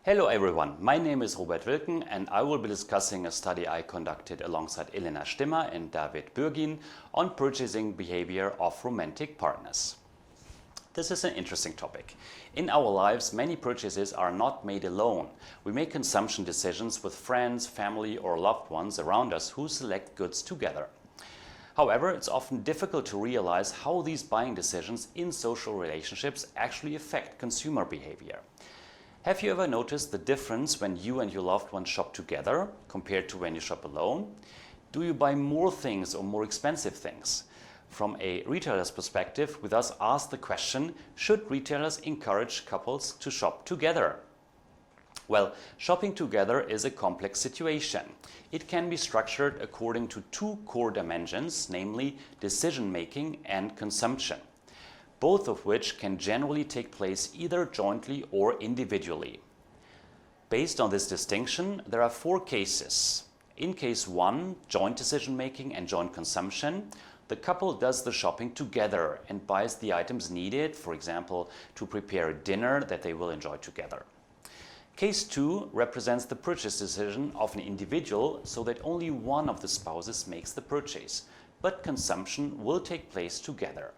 Hello everyone, my name is Robert Wilken and I will be discussing a study I conducted alongside Elena Stimmer and David Bürgin on purchasing behavior of romantic partners. This is an interesting topic. In our lives, many purchases are not made alone. We make consumption decisions with friends, family or loved ones around us who select goods together. However, it's often difficult to realize how these buying decisions in social relationships actually affect consumer behavior. Have you ever noticed the difference when you and your loved one shop together compared to when you shop alone? Do you buy more things or more expensive things? From a retailer's perspective, we thus ask the question, should retailers encourage couples to shop together? Well, shopping together is a complex situation. It can be structured according to two core dimensions, namely decision-making and consumption, both of which can generally take place either jointly or individually. Based on this distinction, there are four cases. In case 1, joint decision-making and joint consumption, the couple does the shopping together and buys the items needed, for example, to prepare a dinner that they will enjoy together. Case 2 represents the purchase decision of an individual so that only one of the spouses makes the purchase, but consumption will take place together.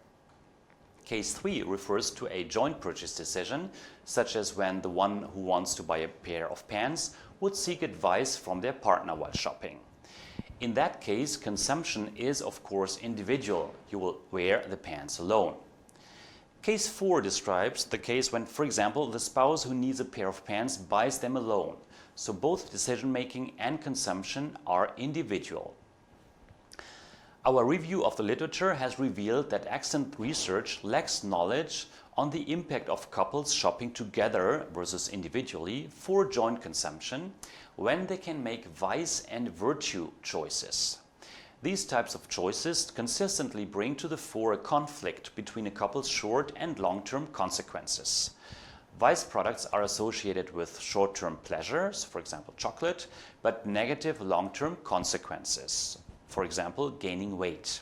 Case 3 refers to a joint purchase decision, such as when the one who wants to buy a pair of pants would seek advice from their partner while shopping. In that case, consumption is of course individual. You will wear the pants alone. Case 4 describes the case when, for example, the spouse who needs a pair of pants buys them alone. So both decision-making and consumption are individual. Our review of the literature has revealed that excellent research lacks knowledge on the impact of couples shopping together versus individually for joint consumption when they can make vice and virtue choices. These types of choices consistently bring to the fore a conflict between a couple's short and long-term consequences. Vice products are associated with short-term pleasures, for example chocolate, but negative long-term consequences. For example, gaining weight.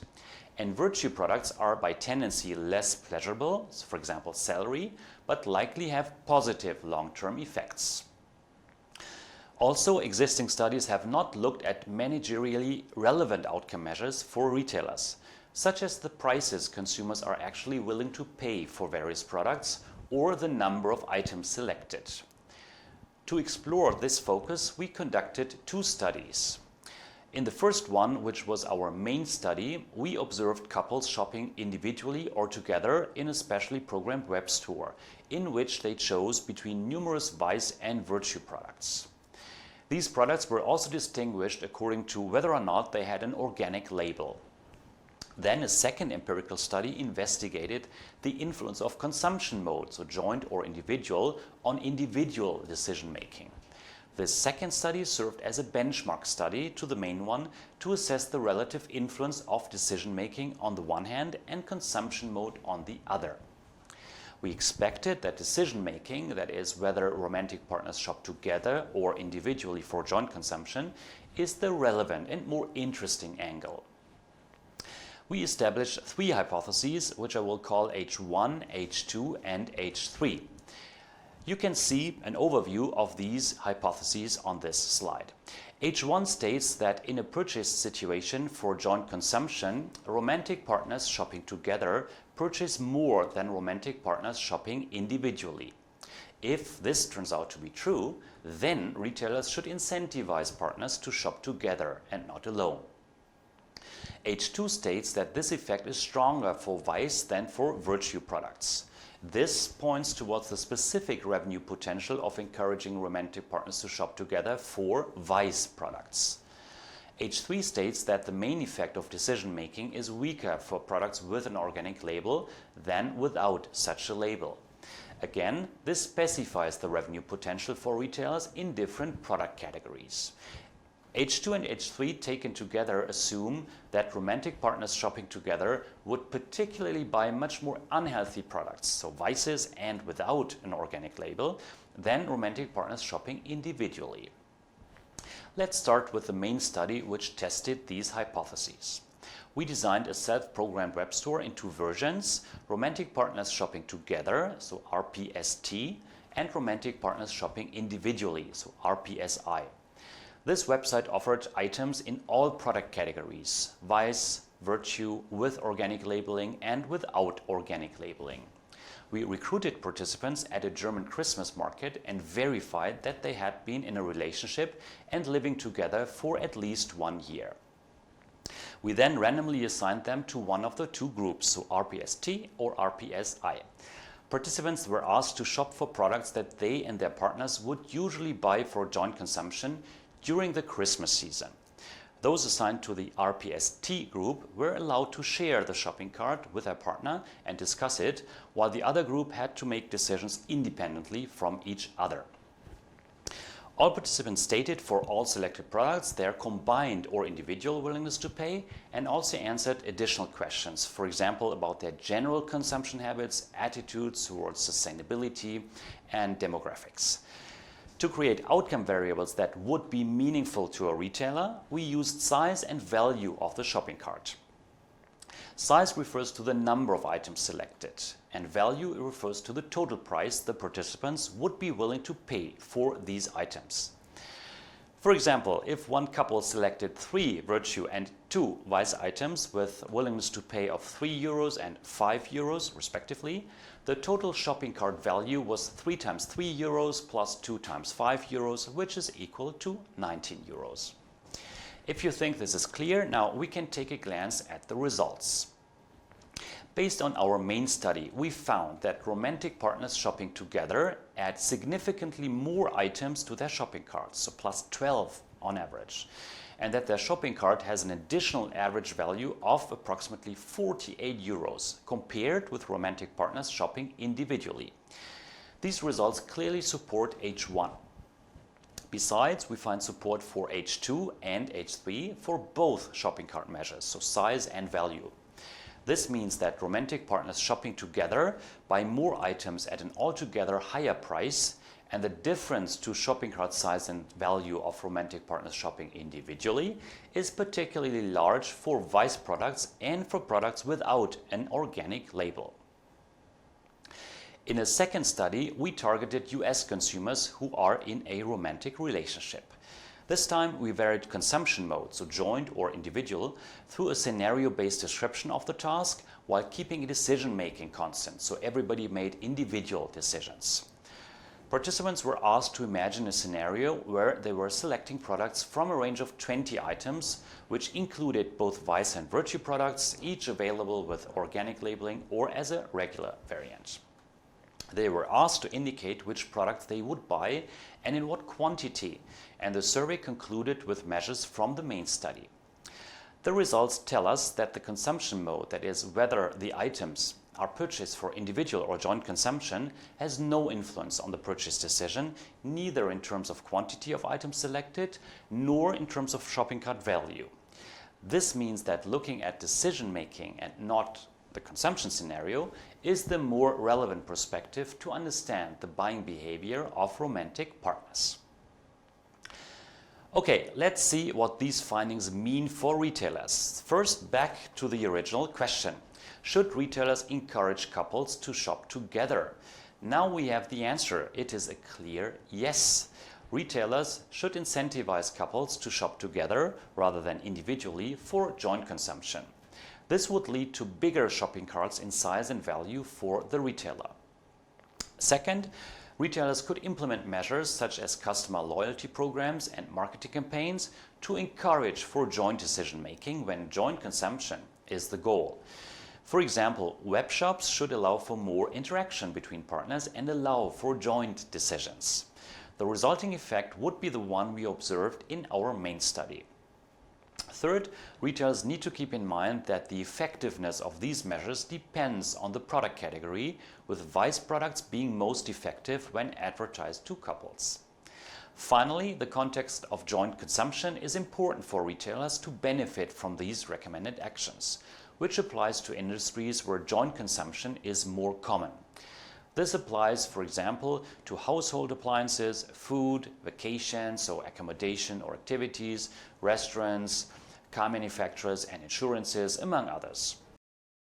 And virtue products are by tendency less pleasurable, for example celery, but likely have positive long-term effects. Also, existing studies have not looked at managerially relevant outcome measures for retailers, such as the prices consumers are actually willing to pay for various products or the number of items selected. To explore this focus, we conducted two studies. In the first one, which was our main study, we observed couples shopping individually or together in a specially programmed web store, in which they chose between numerous vice and virtue products. These products were also distinguished according to whether or not they had an organic label. Then a second empirical study investigated the influence of consumption mode, so joint or individual, on individual decision-making. This second study served as a benchmark study to the main one to assess the relative influence of decision-making on the one hand and consumption mode on the other. We expected that decision-making, that is, whether romantic partners shop together or individually for joint consumption, is the relevant and more interesting angle. We established three hypotheses, which I will call H1, H2 and H3. You can see an overview of these hypotheses on this slide. H1 states that in a purchase situation for joint consumption, romantic partners shopping together purchase more than romantic partners shopping individually. If this turns out to be true, then retailers should incentivize partners to shop together and not alone. H2 states that this effect is stronger for vice than for virtue products. This points towards the specific revenue potential of encouraging romantic partners to shop together for vice products. H3 states that the main effect of decision-making is weaker for products with an organic label than without such a label. Again, this specifies the revenue potential for retailers in different product categories. H2 and H3 taken together assume that romantic partners shopping together would particularly buy much more unhealthy products, so vices and without an organic label, than romantic partners shopping individually. Let's start with the main study which tested these hypotheses. We designed a self-programmed web store in two versions, romantic partners shopping together, so RPST, and romantic partners shopping individually, so RPSI. This website offered items in all product categories: vice, virtue, with organic labeling and without organic labeling. We recruited participants at a German Christmas market and verified that they had been in a relationship and living together for at least 1 year. We then randomly assigned them to one of the two groups, so RPST or RPSI. Participants were asked to shop for products that they and their partners would usually buy for joint consumption during the Christmas season. Those assigned to the RPST group were allowed to share the shopping cart with their partner and discuss it, while the other group had to make decisions independently from each other. All participants stated for all selected products their combined or individual willingness to pay, and also answered additional questions, for example, about their general consumption habits, attitudes towards sustainability, and demographics. To create outcome variables that would be meaningful to a retailer, we used size and value of the shopping cart. Size refers to the number of items selected, and value refers to the total price the participants would be willing to pay for these items. For example, if one couple selected 3 virtue and 2 vice items with willingness to pay of €3 and €5 respectively, the total shopping cart value was 3 times €3 plus 2 times €5, which is equal to €19. If you think this is clear, now we can take a glance at the results. Based on our main study, we found that romantic partners shopping together add significantly more items to their shopping carts, so plus 12 on average, and that their shopping cart has an additional average value of approximately €48 compared with romantic partners shopping individually. These results clearly support H1. Besides, we find support for H2 and H3 for both shopping cart measures, so size and value. This means that romantic partners shopping together buy more items at an altogether higher price, and the difference to shopping cart size and value of romantic partners shopping individually is particularly large for vice products and for products without an organic label. In a second study, we targeted US consumers who are in a romantic relationship. This time we varied consumption mode, so joint or individual, through a scenario-based description of the task while keeping decision-making constant, so everybody made individual decisions. Participants were asked to imagine a scenario where they were selecting products from a range of 20 items, which included both vice and virtue products, each available with organic labeling or as a regular variant. They were asked to indicate which products they would buy and in what quantity, and the survey concluded with measures from the main study. The results tell us that the consumption mode, that is, whether the items are purchased for individual or joint consumption, has no influence on the purchase decision, neither in terms of quantity of items selected, nor in terms of shopping cart value. This means that looking at decision making and not the consumption scenario is the more relevant perspective to understand the buying behavior of romantic partners. Okay, let's see what these findings mean for retailers. First, back to the original question. Should retailers encourage couples to shop together? Now we have the answer. It is a clear yes. Retailers should incentivize couples to shop together rather than individually for joint consumption. This would lead to bigger shopping carts in size and value for the retailer. Second, retailers could implement measures such as customer loyalty programs and marketing campaigns to encourage for joint decision-making when joint consumption is the goal. For example, web shops should allow for more interaction between partners and allow for joint decisions. The resulting effect would be the one we observed in our main study. Third, retailers need to keep in mind that the effectiveness of these measures depends on the product category, with vice products being most effective when advertised to couples. Finally, the context of joint consumption is important for retailers to benefit from these recommended actions, which applies to industries where joint consumption is more common. This applies, for example, to household appliances, food, vacations, so accommodation or activities, restaurants, car manufacturers and insurances, among others.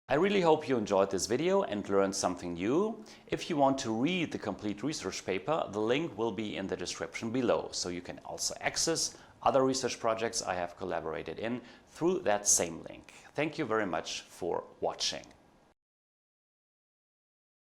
I really hope you enjoyed this video and learned something new. If you want to read the complete research paper, the link will be in the description below, so you can also access other research projects I have collaborated in through that same link. Thank you very much for watching.